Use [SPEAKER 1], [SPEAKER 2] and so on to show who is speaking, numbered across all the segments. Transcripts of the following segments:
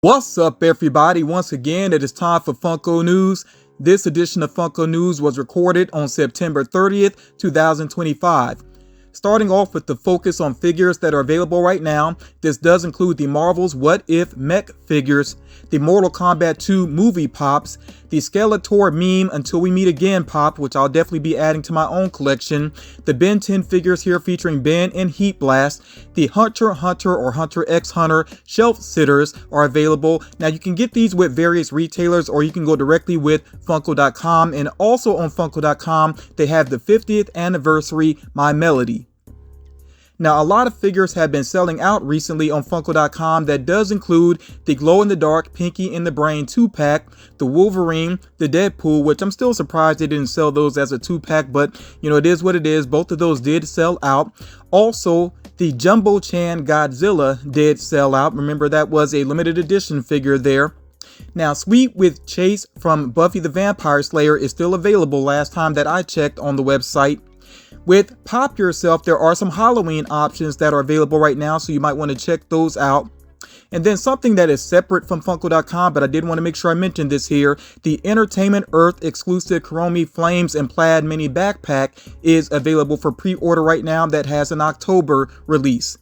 [SPEAKER 1] What's up, everybody? Once again, it is time for Funko News. This edition of Funko News was recorded on September 30th, 2025. Starting off with the focus on figures that are available right now, this does include the Marvel's What If mech figures, the Mortal Kombat 2 movie pops, the Skeletor meme Until We Meet Again pop, which I'll definitely be adding to my own collection, the Ben 10 figures here featuring Ben and Heat Blast, the Hunter x Hunter or Hunter x Hunter shelf sitters are available. Now you can get these with various retailers or you can go directly with Funko.com, and also on Funko.com they have the 50th anniversary My Melody. Now, a lot of figures have been selling out recently on Funko.com. That does include the glow-in-the-dark Pinky in the Brain 2-pack, the Wolverine, the Deadpool, which I'm still surprised they didn't sell those as a 2-pack, but you know, it is what it is. Both of those did sell out. Also, the Jumbo Chan Godzilla did sell out. Remember, that was a limited edition figure there. Now, Sweet with Chase from Buffy the Vampire Slayer is still available last time that I checked on the website. With Pop Yourself, there are some Halloween options that are available right now, so you might want to check those out. And then something that is separate from Funko.com, but I did want to make sure I mentioned this here, the Entertainment Earth exclusive Kuromi Flames and Plaid mini backpack is available for pre-order right now. That has an October release.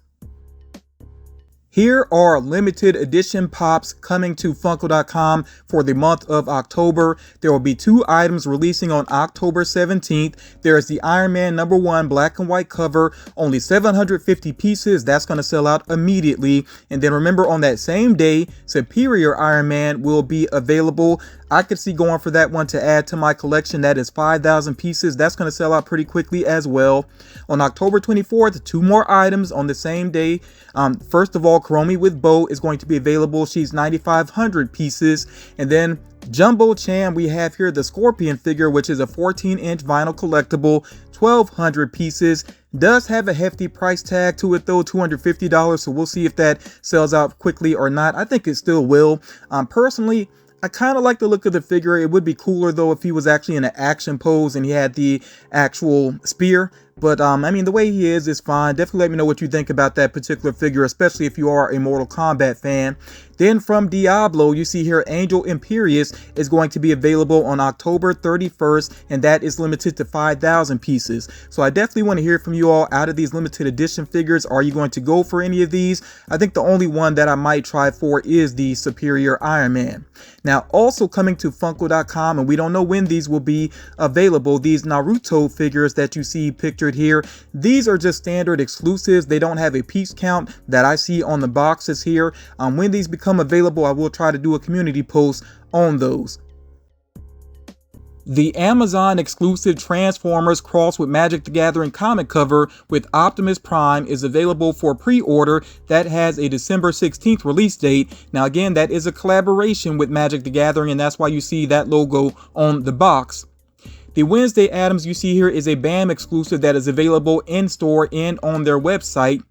[SPEAKER 1] Here are limited edition pops coming to Funko.com for the month of October. There will be 2 items releasing on October 17th. There is the Iron Man #1 black and white cover, only 750 pieces. That's going to sell out immediately. And then remember, on that same day, Superior Iron Man will be available. I could see going for that one to add to my collection. That is 5,000 pieces. That's going to sell out pretty quickly as well. On October 24th, 2 more items on the same day. First of all, Kuromi with Bo is going to be available. She's 9,500 pieces. And then Jumbo Chan, we have here the Scorpion figure, which is a 14-inch vinyl collectible, 1,200 pieces. Does have a hefty price tag to it though, $250. So we'll see if that sells out quickly or not. I think it still will. Personally, I kind of like the look of the figure. It would be cooler though if he was actually in an action pose and he had the actual spear. But I mean, the way he is fine. Definitely let me know what you think about that particular figure, especially if you are a Mortal Kombat fan. Then from Diablo, you see here Angel Imperious is going to be available on October 31st, and that is limited to 5,000 pieces. So I definitely want to hear from you all. Out of these limited edition figures, are you going to go for any of these? I think the only one that I might try for is the Superior Iron Man. Now, also coming to Funko.com, and we don't know when these will be available, these Naruto figures that you see pictured here. These are just standard exclusives. They don't have a piece count that I see on the boxes here. When these become available, I will try to do a community post on those. The Amazon exclusive Transformers Cross with Magic the Gathering comic cover with Optimus Prime is available for pre-order. That has a December 16th release date. Now again, that is a collaboration with Magic the Gathering, and that's why you see that logo on the box. The Wednesday Addams you see here is a BAM exclusive that is available in store and on their website.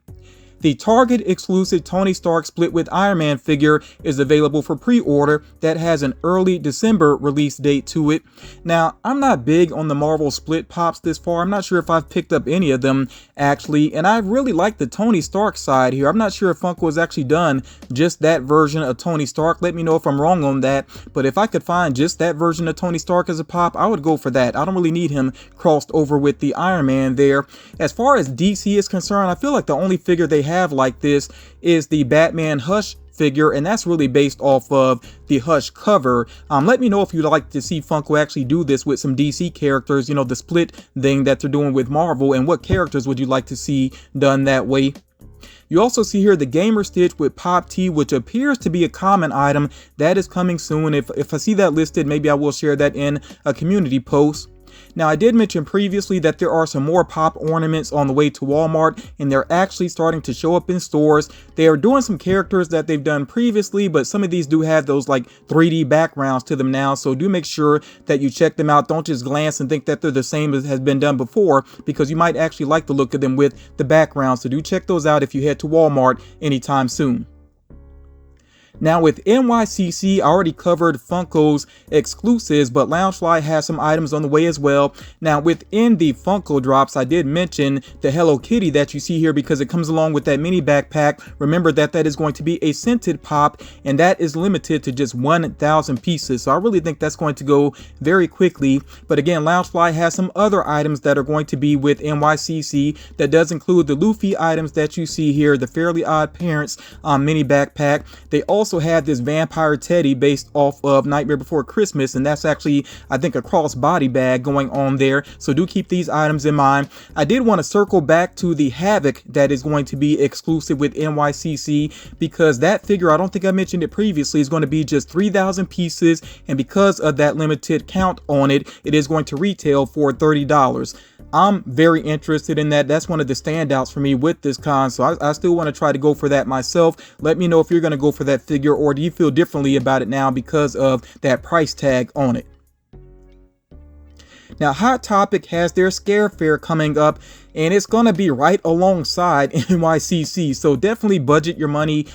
[SPEAKER 1] The Target exclusive Tony Stark split with Iron Man figure is available for pre-order. That has an early December release date to it. Now, I'm not big on the Marvel split pops this far. I'm not sure if I've picked up any of them actually, and I really like the Tony Stark side here. I'm not sure if Funko has actually done just that version of Tony Stark. Let me know if I'm wrong on that, but if I could find just that version of Tony Stark as a pop, I would go for that. I don't really need him crossed over with the Iron Man there. As far as DC is concerned, I feel like the only figure they have like this is the Batman Hush figure, and that's really based off of the Hush cover. Let me know if you'd like to see Funko actually do this with some DC characters, you know, the split thing that they're doing with Marvel, and what characters would you like to see done that way. You also see here the Gamer Stitch with Pop Tea, which appears to be a common item. That is coming soon. If I see that listed, maybe I will share that in a community post. Now, I did mention previously that there are some more pop ornaments on the way to Walmart, and they're actually starting to show up in stores. They are doing some characters that they've done previously, but some of these do have those like 3D backgrounds to them now, so do make sure that you check them out. Don't just glance and think that they're the same as has been done before, because you might actually like the look of them with the background. So do check those out if you head to Walmart anytime soon. Now with NYCC, I already covered Funko's exclusives, but Loungefly has some items on the way as well. Now within the Funko drops, I did mention the Hello Kitty that you see here because it comes along with that mini backpack. Remember that is going to be a scented pop, and that is limited to just 1,000 pieces. So I really think that's going to go very quickly. But again, Loungefly has some other items that are going to be with NYCC. That does include the Luffy items that you see here, the Fairly Odd Parents mini backpack. They also have this vampire teddy based off of Nightmare Before Christmas, and that's actually, I think, a cross-body bag going on there. So do keep these items in mind. I did want to circle back to the Havoc that is going to be exclusive with NYCC, because that figure, I don't think I mentioned it previously, is going to be just 3,000 pieces, and because of that limited count on it, it is going to retail for $30. I'm very interested in that. That's one of the standouts for me with this con, so I still want to try to go for that myself. Let me know if you're going to go for that figure, or do you feel differently about it now because of that price tag on it. Now, Hot Topic has their Scare Fair coming up, and it's going to be right alongside NYCC. So definitely budget your money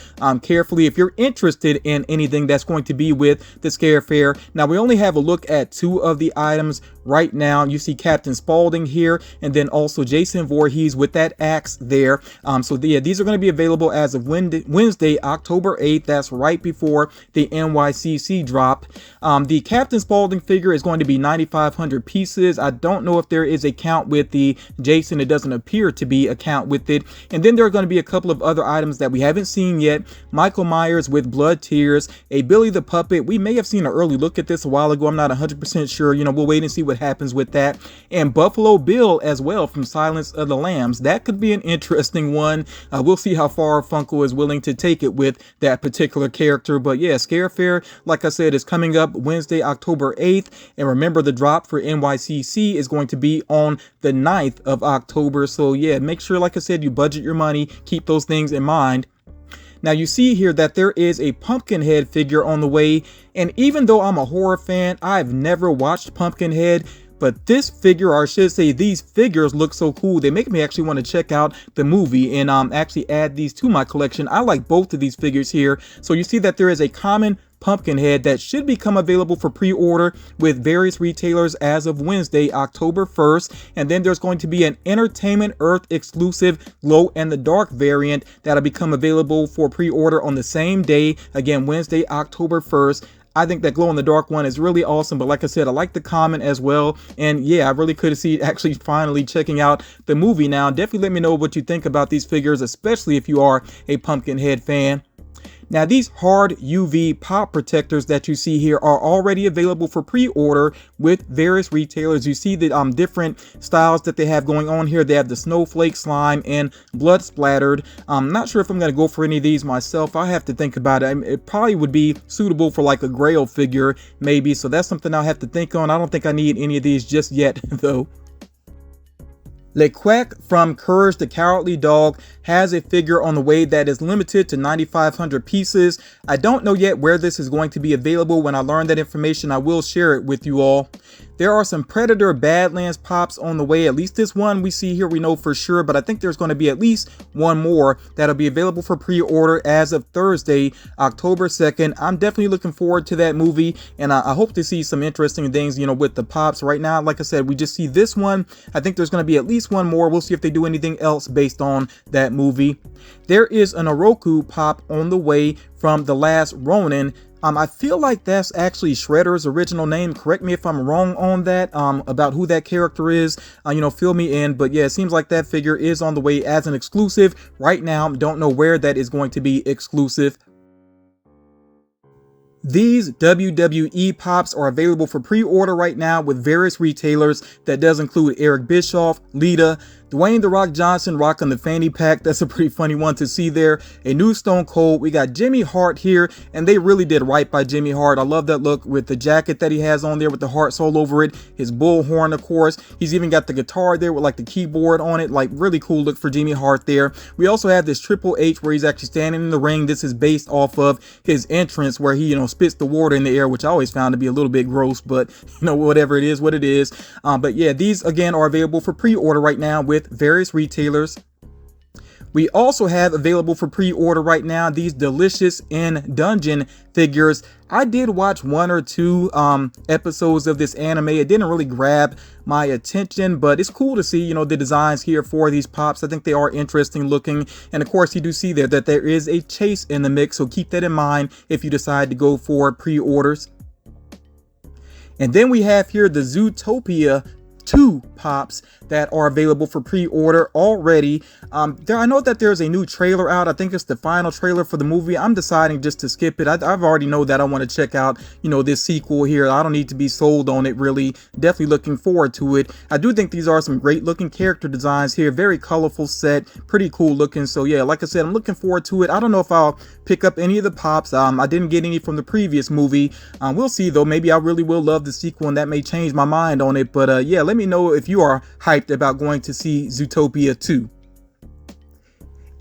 [SPEAKER 1] carefully if you're interested in anything that's going to be with the Scare Fair. Now, we only have a look at 2 of the items right now. You see Captain Spaulding here, and then also Jason Voorhees with that axe there. So yeah, these are going to be available as of Wednesday, October 8th. That's right before the NYCC drop. The Captain Spaulding figure is going to be 9,500 pieces. I don't know if there is a count with the Jason. It doesn't appear to be a count with it. And then there are going to be a couple of other items that we haven't seen yet. Michael Myers with Blood Tears, a Billy the Puppet. We may have seen an early look at this a while ago. I'm not 100% sure. You know, we'll wait and see what happens with that. And Buffalo Bill as well from Silence of the Lambs. That could be an interesting one. We'll see how far Funko is willing to take it with that particular character. But yeah, Scare Fair, like I said, is coming up Wednesday, October 8th. And remember, the drop for NYCC is going to be on the 9th of October. So yeah, make sure, like I said, you budget your money, keep those things in mind. Now you see here that there is a Pumpkinhead figure on the way, and even though I'm a horror fan, I've never watched Pumpkinhead, but this figure, or I should say these figures, look so cool. They make me actually want to check out the movie and actually add these to my collection. I like both of these figures here. So you see that there is a common Pumpkinhead that should become available for pre-order with various retailers as of Wednesday, October 1st. And then there's going to be an Entertainment Earth exclusive glow in the dark variant that'll become available for pre-order on the same day, again Wednesday, October 1st. I think that glow in the dark one is really awesome, but like I said, I like the common as well. And yeah, I really could see actually finally checking out the movie now. Definitely let me know what you think about these figures, especially if you are a Pumpkinhead fan. Now, these hard UV pop protectors that you see here are already available for pre-order with various retailers. You see the different styles that they have going on here. They have the snowflake, slime, and blood splattered. I'm not sure if I'm going to go for any of these myself. I have to think about it. It probably would be suitable for like a Grail figure, maybe. So that's something I'll have to think on. I don't think I need any of these just yet, though. Le Quack from Courage the Cowardly Dog has a figure on the way that is limited to 9,500 pieces. I don't know yet where this is going to be available. When I learn that information, I will share it with you all. There are some Predator Badlands pops on the way. At least this one we see here, we know for sure, but I think there's going to be at least one more that'll be available for pre-order as of Thursday, October 2nd. I'm definitely looking forward to that movie, and I hope to see some interesting things, you know, with the pops. Right now, like I said, we just see this one. I think there's going to be at least one more. We'll see if they do anything else based on that movie. There is an Oroku pop on the way from The Last Ronin. I feel like that's actually Shredder's original name. Correct me if I'm wrong on that, about who that character is. You know, fill me in. But yeah, it seems like that figure is on the way as an exclusive. Right now, don't know where that is going to be exclusive. These WWE pops are available for pre-order right now with various retailers. That does include Eric Bischoff, Lita, Dwayne "The Rock" Johnson rocking the fanny pack. That's a pretty funny one to see there. A new Stone Cold. We got Jimmy Hart here, and they really did right by Jimmy Hart. I love that look with the jacket that he has on there with the hearts all over it. His bullhorn, of course. He's even got the guitar there with like the keyboard on it. Like, really cool look for Jimmy Hart there. We also have this Triple H where he's actually standing in the ring. This is based off of his entrance where he, you know, spits the water in the air, which I always found to be a little bit gross, but you know, whatever it is, what it is. But yeah, these again are available for pre-order right now with various retailers. We also have available for pre-order right now these Delicious in Dungeon figures. I did watch 1 or 2 episodes of this anime. It didn't really grab my attention, but it's cool to see, you know, the designs here for these pops. I think they are interesting looking. And of course, you do see there that there is a chase in the mix, so keep that in mind if you decide to go for pre-orders. And then we have here the Zootopia 2 pops that are available for pre-order already. I know that there's a new trailer out. I think it's the final trailer for the movie. I'm deciding just to skip it. I've already know that I want to check out, you know, this sequel here. I don't need to be sold on it really. Definitely looking forward to it. I do think these are some great looking character designs here. Very colorful set, pretty cool looking. So yeah, like I said, I'm looking forward to it. I don't know if I'll pick up any of the pops. I didn't get any from the previous movie. We'll see though. Maybe I really will love the sequel and that may change my mind on it. But yeah, let me know if you are hyped about going to see Zootopia 2.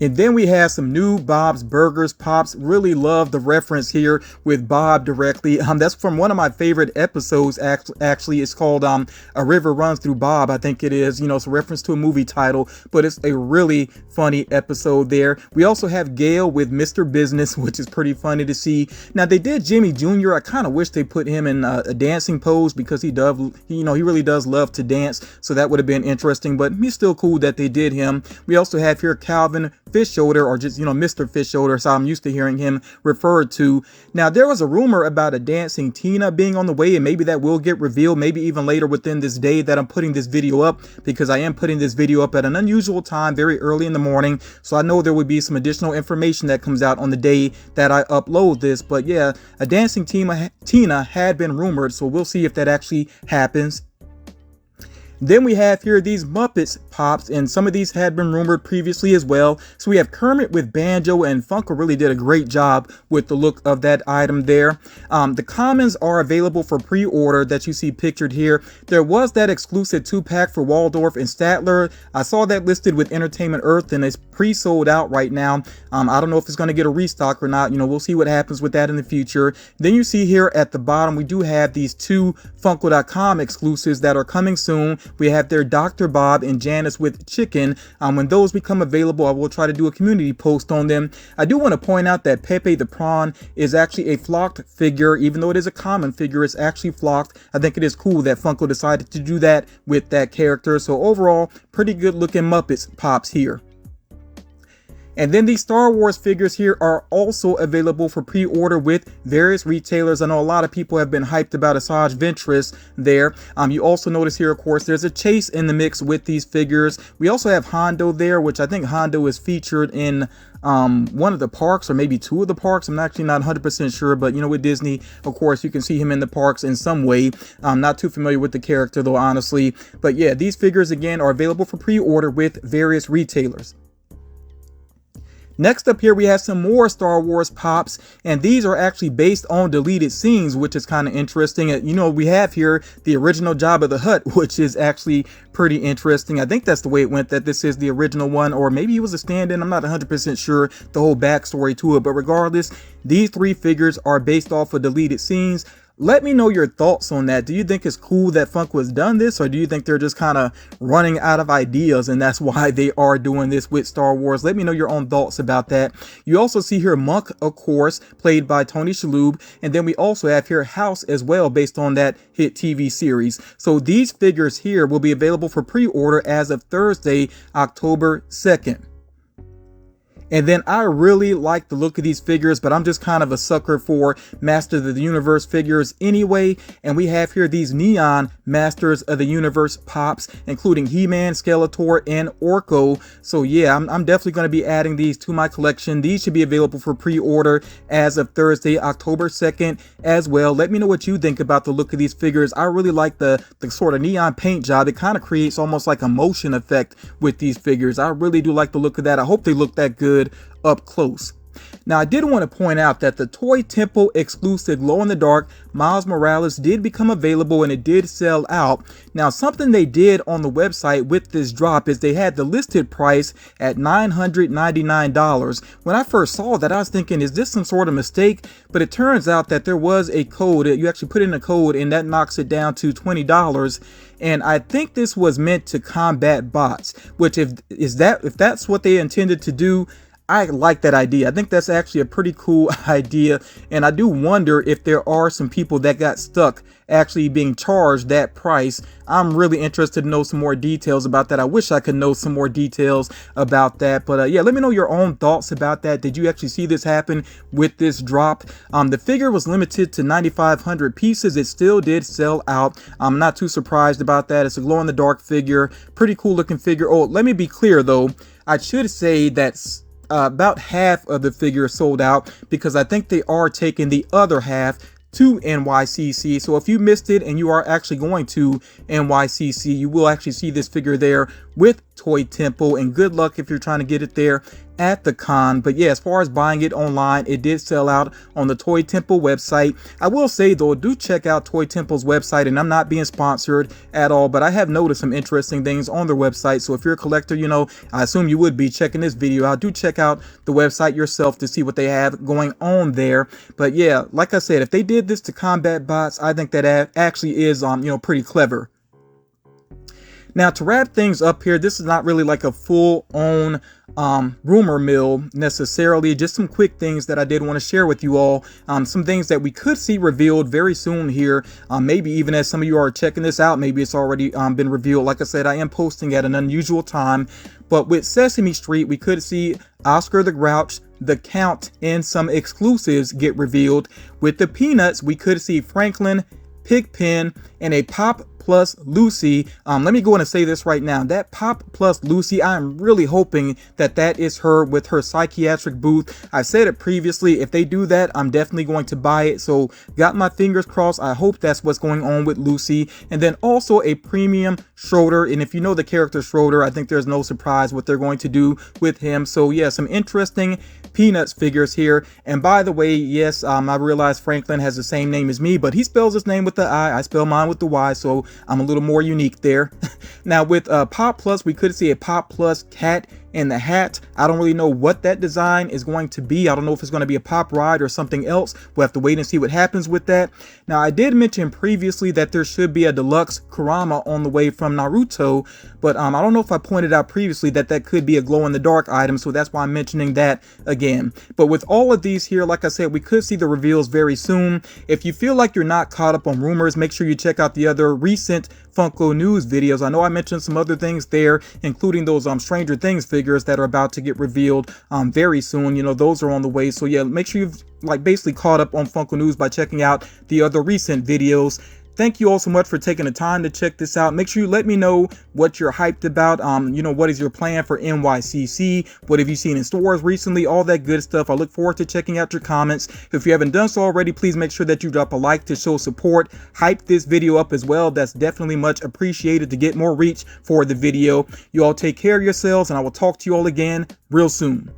[SPEAKER 1] And then we have some new Bob's Burgers pops. Really love the reference here with Bob directly. That's from one of my favorite episodes. Actually, it's called A River Runs Through Bob, I think it is. You know, it's a reference to a movie title, but it's a really funny episode there. We also have Gail with Mr. Business, which is pretty funny to see. Now, they did Jimmy Jr. I kind of wish they put him in a dancing pose because he really does love to dance. So that would have been interesting, but he's still cool that they did him. We also have here Calvin Fish Shoulder, or just, you know, Mr. Fish Shoulder, so I'm used to hearing him referred to. Now, there was a rumor about a dancing Tina being on the way, and maybe that will get revealed, maybe even later within this day that I'm putting this video up, because I am putting this video up at an unusual time, very early in the morning, so I know there would be some additional information that comes out on the day that I upload this. But yeah, a dancing Tina had been rumored, so we'll see if that actually happens. Then we have here these Muppets pops, and some of these had been rumored previously as well. So we have Kermit with Banjo, and Funko really did a great job with the look of that item there. The commons are available for pre-order that you see pictured here. There was that exclusive 2-pack for Waldorf and Statler. I saw that listed with Entertainment Earth, and it's pre-sold out right now. I don't know if it's going to get a restock or not. You know, we'll see what happens with that in the future. Then you see here at the bottom, we do have these 2 Funko.com exclusives that are coming soon. We have their Dr. Bob and Janice with Chicken. When those become available, I will try to do a community post on them. I do want to point out that Pepe the Prawn is actually a flocked figure. Even though it is a common figure, it's actually flocked. I think it is cool that Funko decided to do that with that character. So overall, pretty good looking Muppets pops here. And then these Star Wars figures here are also available for pre-order with various retailers. I know a lot of people have been hyped about Asajj Ventress there. You also notice here, of course, there's a chase in the mix with these figures. We also have Hondo there, which I think Hondo is featured in one of the parks, or maybe 2 of the parks. I'm actually not 100% sure, but you know, with Disney, of course, you can see him in the parks in some way. I'm not too familiar with the character though, honestly. But yeah, these figures again are available for pre-order with various retailers. Next up here, we have some more Star Wars pops, and these are actually based on deleted scenes, which is kind of interesting. You know, we have here the original Jabba the Hutt, which is actually pretty interesting. I think that's the way it went, that this is the original one, or maybe he was a stand-in. I'm not 100% sure the whole backstory to it, but regardless, these 3 figures are based off of deleted scenes. Let me know your thoughts on that. Do you think it's cool that Funko has done this, or do you think they're just kind of running out of ideas and that's why they are doing this with Star Wars? Let me know your own thoughts about that. You also see here Monk, of course, played by Tony Shalhoub, and then we also have here House as well, based on that hit TV series. So these figures here will be available for pre-order as of Thursday, October 2nd. And then I really like the look of these figures, but I'm just kind of a sucker for Masters of the Universe figures anyway. And we have here these neon Masters of the Universe pops, including He-Man, Skeletor, and Orko. So yeah, I'm definitely going to be adding these to my collection. These should be available for pre-order as of Thursday, October 2nd as well. Let me know what you think about the look of these figures. I really like the sort of neon paint job. It kind of creates almost like a motion effect with these figures. I really do like the look of that. I hope they look that good up close. Now, I did want to point out that the Toy Temple exclusive glow-in-the-dark Miles Morales did become available and it did sell out. Now, something they did on the website with this drop is they had the listed price at $999. When I first saw that, I was thinking, is this some sort of mistake? But it turns out that there was a code. You actually put in a code and that knocks it down to $20. And I think this was meant to combat bots, which if that's what they intended to do, I like that idea. I think that's actually a pretty cool idea. And I do wonder if there are some people that got stuck actually being charged that price. I'm really interested to know some more details about that. I wish I could know some more details about that. But yeah, let me know your own thoughts about that. Did you actually see this happen with this drop? The figure was limited to 9,500 pieces. It still did sell out. I'm not too surprised about that. It's a glow-in-the-dark figure. Pretty cool looking figure. Oh, let me be clear though. I should say that's about half of the figure sold out, because I think they are taking the other half to NYCC. So if you missed it and you are actually going to NYCC, you will actually see this figure there with Toy Temple, and good luck if you're trying to get it there at the con. But yeah, as far as buying it online, it did sell out on the Toy Temple website. I will say though, do check out Toy Temple's website, and I'm not being sponsored at all, but I have noticed some interesting things on their website. So if you're a collector, you know, I assume you would be checking this video out. Do check out the website yourself to see what they have going on there. But yeah, like I said, if they did this to combat bots, I think that actually is you know, pretty clever. Now, to wrap things up here, this is not really like a full-on rumor mill necessarily, just some quick things that I did want to share with you all. Some things that we could see revealed very soon here, maybe even as some of you are checking this out, maybe it's already been revealed. Like I said, I am posting at an unusual time, but with Sesame Street, we could see Oscar the Grouch, the Count, and some exclusives get revealed. With the Peanuts, we could see Franklin, Pigpen, and a Pop plus Lucy. Let me go in and say this right now. That Pop plus Lucy, I'm really hoping that that is her with her psychiatric booth. I said it previously. If they do that, I'm definitely going to buy it. So got my fingers crossed. I hope that's what's going on with Lucy. And then also a premium Schroeder. And if you know the character Schroeder, I think there's no surprise what they're going to do with him. So yeah, some interesting Peanuts figures here. And by the way, yes, I realize Franklin has the same name as me, but he spells his name with the I. I spell mine with the Y, so I'm a little more unique there. Now with Pop Plus, we could see a Pop Plus Cat in the Hat. I don't really know what that design is going to be. I don't know if it's going to be a pop ride or something else. We'll have to wait and see what happens with that. Now, I did mention previously that there should be a deluxe Kurama on the way from Naruto, but I don't know if I pointed out previously that that could be a glow-in-the-dark item, so that's why I'm mentioning that again. But with all of these here, like I said, we could see the reveals very soon. If you feel like you're not caught up on rumors, make sure you check out the other recent Funko news videos. I know I mentioned some other things there, including those Stranger Things figures that are about to get revealed very soon. You know, those are on the way. So yeah, make sure you've basically caught up on Funko news by checking out the other recent videos. Thank you all so much for taking the time to check this out. Make sure you let me know what you're hyped about. You know, what is your plan for NYCC? What have you seen in stores recently? All that good stuff. I look forward to checking out your comments. If you haven't done so already, please make sure that you drop a like to show support. Hype this video up as well. That's definitely much appreciated to get more reach for the video. You all take care of yourselves, and I will talk to you all again real soon.